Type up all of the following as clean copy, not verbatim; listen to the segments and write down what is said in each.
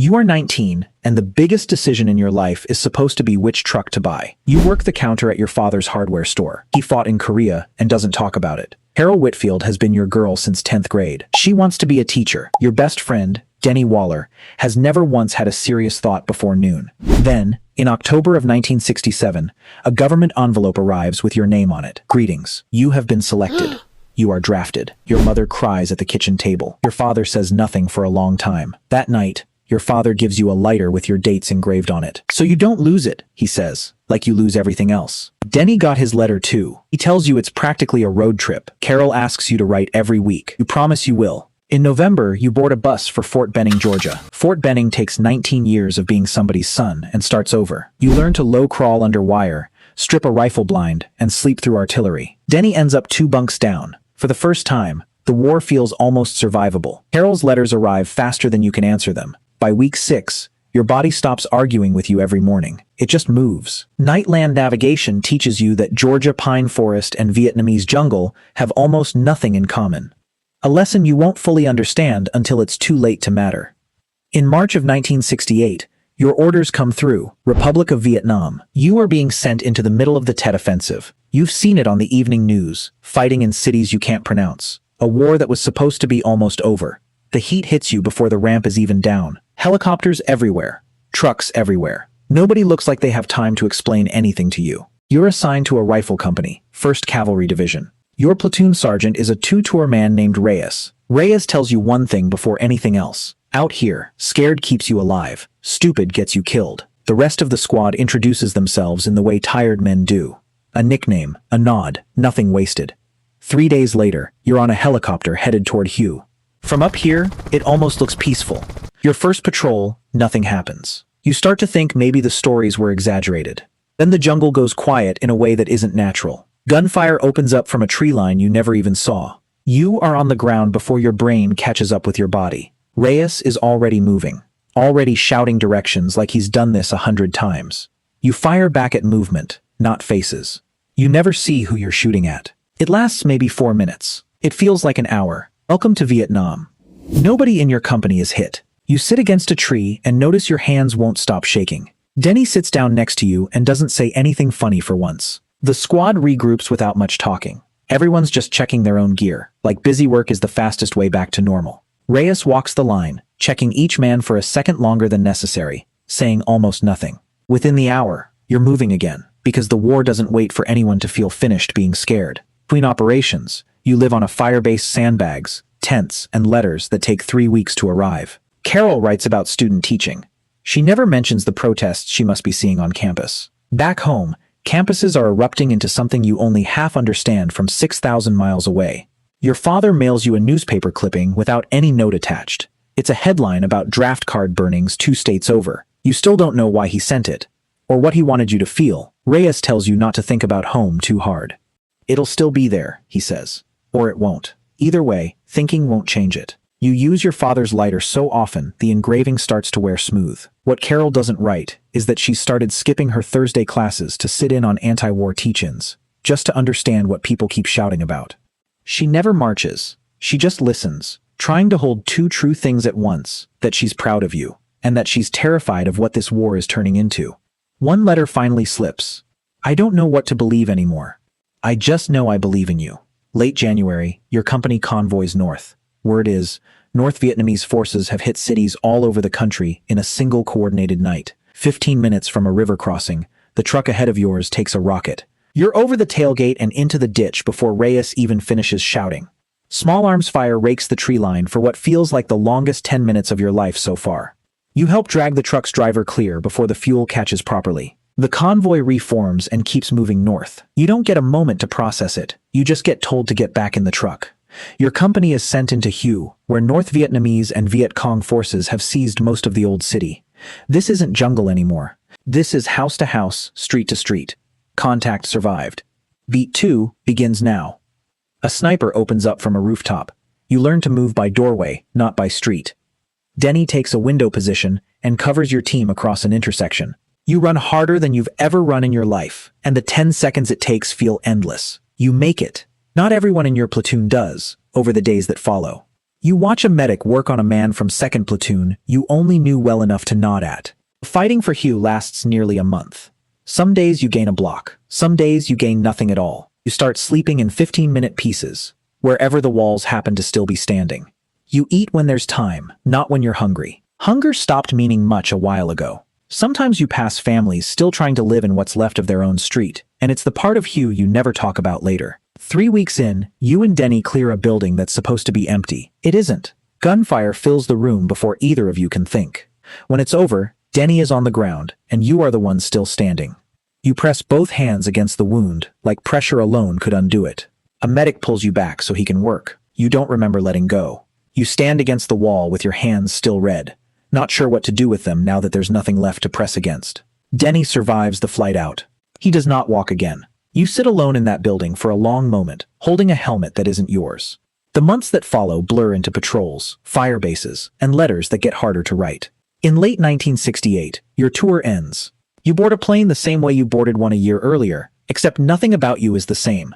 You are 19, and the biggest decision in your life is supposed to be which truck to buy. You work the counter at your father's hardware store. He fought in Korea and doesn't talk about it. Carol Whitfield has been your girl since 10th grade. She wants to be a teacher. Your best friend, Denny Waller, has never once had a serious thought before noon. Then, in October of 1967, a government envelope arrives with your name on it. Greetings. You have been selected. You are drafted. Your mother cries at the kitchen table. Your father says nothing for a long time. That night, your father gives you a lighter with your dates engraved on it. So you don't lose it, he says, like you lose everything else. Denny got his letter too. He tells you it's practically a road trip. Carol asks you to write every week. You promise you will. In November, you board a bus for Fort Benning, Georgia. Fort Benning takes 19 years of being somebody's son and starts over. You learn to low crawl under wire, strip a rifle blind, and sleep through artillery. Denny ends up 2 bunks down. For the first time, the war feels almost survivable. Carol's letters arrive faster than you can answer them. By week 6, your body stops arguing with you every morning. It just moves. Nightland navigation teaches you that Georgia pine forest and Vietnamese jungle have almost nothing in common. A lesson you won't fully understand until it's too late to matter. In March of 1968, your orders come through. Republic of Vietnam. You are being sent into the middle of the Tet Offensive. You've seen it on the evening news, fighting in cities you can't pronounce. A war that was supposed to be almost over. The heat hits you before the ramp is even down. Helicopters everywhere. Trucks everywhere. Nobody looks like they have time to explain anything to you. You're assigned to a rifle company, First Cavalry Division. Your platoon sergeant is a two-tour man named Reyes. Reyes tells you one thing before anything else. Out here, scared keeps you alive. Stupid gets you killed. The rest of the squad introduces themselves in the way tired men do. A nickname, a nod, nothing wasted. 3 days later, you're on a helicopter headed toward Hue. From up here, it almost looks peaceful. Your first patrol, nothing happens. You start to think maybe the stories were exaggerated. Then the jungle goes quiet in a way that isn't natural. Gunfire opens up from a tree line you never even saw. You are on the ground before your brain catches up with your body. Reyes is already moving, already shouting directions like he's done this 100 times. You fire back at movement, not faces. You never see who you're shooting at. It lasts maybe 4 minutes. It feels like an hour. Welcome to Vietnam. Nobody in your company is hit. You sit against a tree and notice your hands won't stop shaking. Denny sits down next to you and doesn't say anything funny for once. The squad regroups without much talking. Everyone's just checking their own gear, like busy work is the fastest way back to normal. Reyes walks the line, checking each man for a second longer than necessary, saying almost nothing. Within the hour, you're moving again, because the war doesn't wait for anyone to feel finished being scared. Between operations, you live on a fire-based sandbags, tents, and letters that take 3 weeks to arrive. Carol writes about student teaching. She never mentions the protests she must be seeing on campus. Back home, campuses are erupting into something you only half understand from 6,000 miles away. Your father mails you a newspaper clipping without any note attached. It's a headline about draft card burnings 2 states over. You still don't know why he sent it, or what he wanted you to feel. Reyes tells you not to think about home too hard. It'll still be there, he says. Or it won't. Either way, thinking won't change it. You use your father's lighter so often, the engraving starts to wear smooth. What Carol doesn't write is that she's started skipping her Thursday classes to sit in on anti-war teach-ins, just to understand what people keep shouting about. She never marches. She just listens, trying to hold 2 true things at once, that she's proud of you, and that she's terrified of what this war is turning into. One letter finally slips. I don't know what to believe anymore. I just know I believe in you. Late January, your company convoys north. Word is, North Vietnamese forces have hit cities all over the country in a single coordinated night. 15 minutes from a river crossing, the truck ahead of yours takes a rocket. You're over the tailgate and into the ditch before Reyes even finishes shouting. Small arms fire rakes the tree line for what feels like the longest 10 minutes of your life so far. You help drag the truck's driver clear before the fuel catches properly. The convoy reforms and keeps moving north. You don't get a moment to process it. You just get told to get back in the truck. Your company is sent into Hue, where North Vietnamese and Viet Cong forces have seized most of the old city. This isn't jungle anymore. This is house to house, street to street. Contact survived. Beat 2 begins now. A sniper opens up from a rooftop. You learn to move by doorway, not by street. Denny takes a window position and covers your team across an intersection. You run harder than you've ever run in your life, and the 10 seconds it takes feel endless. You make it. Not everyone in your platoon does, over the days that follow. You watch a medic work on a man from 2nd Platoon you only knew well enough to nod at. Fighting for Hugh lasts nearly a month. Some days you gain a block. Some days you gain nothing at all. You start sleeping in 15-minute pieces, wherever the walls happen to still be standing. You eat when there's time, not when you're hungry. Hunger stopped meaning much a while ago. Sometimes you pass families still trying to live in what's left of their own street, and it's the part of Hugh you never talk about later. 3 weeks in, you and Denny clear a building that's supposed to be empty. It isn't. Gunfire fills the room before either of you can think. When it's over, Denny is on the ground, and you are the one still standing. You press both hands against the wound, like pressure alone could undo it. A medic pulls you back so he can work. You don't remember letting go. You stand against the wall with your hands still red, not sure what to do with them now that there's nothing left to press against. Denny survives the flight out. He does not walk again. You sit alone in that building for a long moment, holding a helmet that isn't yours. The months that follow blur into patrols, fire bases, and letters that get harder to write. In late 1968, your tour ends. You board a plane the same way you boarded one a year earlier, except nothing about you is the same.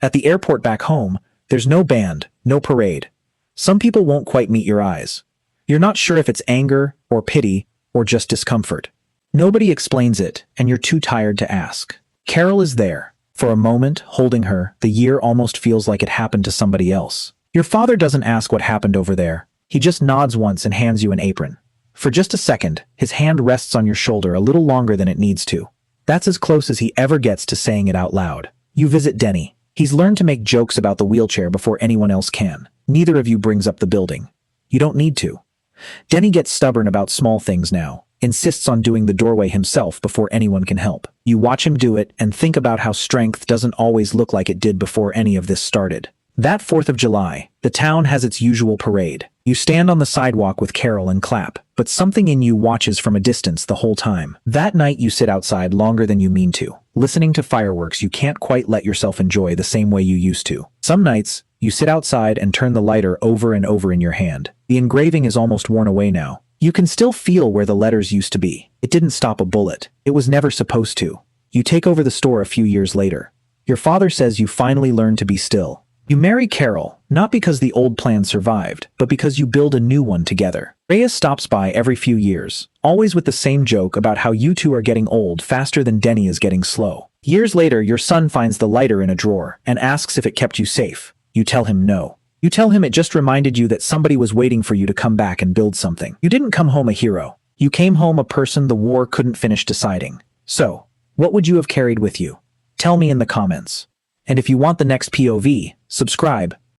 At the airport back home, there's no band, no parade. Some people won't quite meet your eyes. You're not sure if it's anger, or pity, or just discomfort. Nobody explains it, and you're too tired to ask. Carol is there. For a moment, holding her, the year almost feels like it happened to somebody else. Your father doesn't ask what happened over there. He just nods once and hands you an apron. For just a second, his hand rests on your shoulder a little longer than it needs to. That's as close as he ever gets to saying it out loud. You visit Denny. He's learned to make jokes about the wheelchair before anyone else can. Neither of you brings up the building. You don't need to. Denny gets stubborn about small things now, insists on doing the doorway himself before anyone can help. You watch him do it and think about how strength doesn't always look like it did before any of this started. That 4th of July, the town has its usual parade. You stand on the sidewalk with Carol and clap, but something in you watches from a distance the whole time. That night you sit outside longer than you mean to, listening to fireworks you can't quite let yourself enjoy the same way you used to. Some nights, you sit outside and turn the lighter over and over in your hand. The engraving is almost worn away now. You can still feel where the letters used to be. It didn't stop a bullet. It was never supposed to. You take over the store a few years later. Your father says you finally learned to be still. You marry Carol, not because the old plan survived, but because you build a new one together. Rhea stops by every few years, always with the same joke about how you two are getting old faster than Denny is getting slow. Years later, your son finds the lighter in a drawer and asks if it kept you safe. You tell him no. You tell him it just reminded you that somebody was waiting for you to come back and build something. You didn't come home a hero. You came home a person the war couldn't finish deciding. So, what would you have carried with you? Tell me in the comments. And if you want the next POV, subscribe.